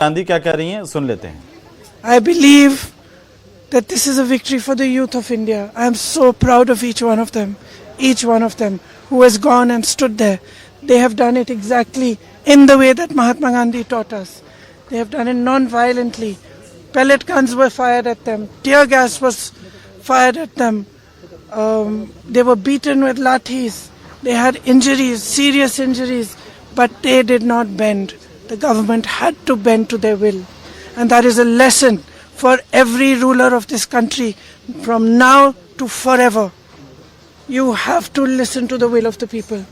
गांधी क्या कह रही हैं, सुन लेते हैं। I believe that this is a victory for the youth of India. I am so proud of each one of them who has gone and stood there. They have done it exactly in the way that Mahatma Gandhi taught us. They have done it non-violently. Pellet guns were fired at them. Tear gas was fired at them. They were beaten with lathis. They had injuries, serious injuries, but they did not bend. The government had to bend to their will. And that is a lesson for every ruler of this country from now to forever. You have to listen to the will of the people.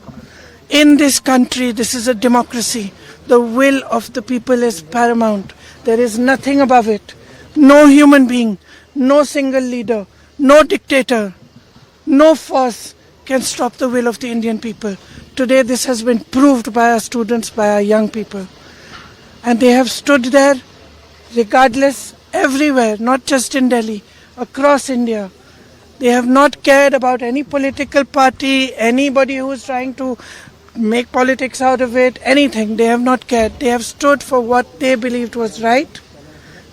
In this country, this is a democracy. The will of the people is paramount. There is nothing above it. No human being, no single leader, no dictator, no force can stop the will of the Indian people. Today this has been proved by our students, by our young people. And they have stood there regardless, everywhere, not just in Delhi, across India. They have not cared about any political party, anybody who is trying to make politics out of it, anything. They have not cared. They have stood for what they believed was right.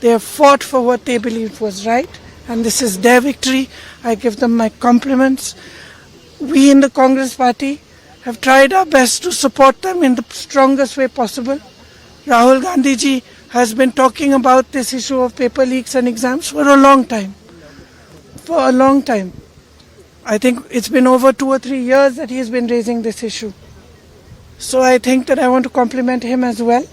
They have fought for what they believed was right. And this is their victory. I give them my compliments. We in the Congress party have tried our best to support them in the strongest way possible. Rahul Gandhi ji has been talking about this issue of paper leaks and exams for a long time. For a long time. I think it's been over 2 or 3 years that he has been raising this issue. So I think that I want to compliment him as well,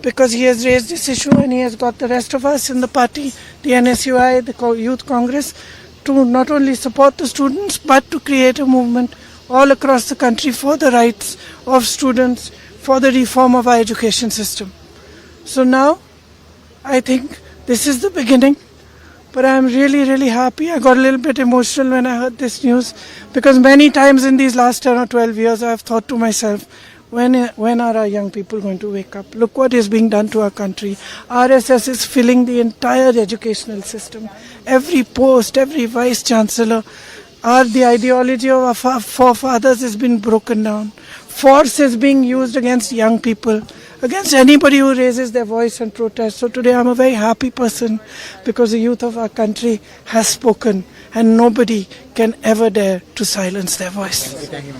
because he has raised this issue and he has got the rest of us in the party, the NSUI, the Youth Congress, to not only support the students but to create a movement all across the country for the rights of students, for the reform of our education system. So now I think this is the beginning, but I am really, really happy. I got a little bit emotional when I heard this news, because many times in these last 10 or 12 years I have thought to myself, when are our young people going to wake up? Look what is being done to our country. RSS is filling the entire educational system. Every post, every vice chancellor, the ideology of our forefathers has been broken down. Force is being used against young people, against anybody who raises their voice and protest. So today I'm a very happy person, because the youth of our country has spoken and nobody can ever dare to silence their voice. Thank you.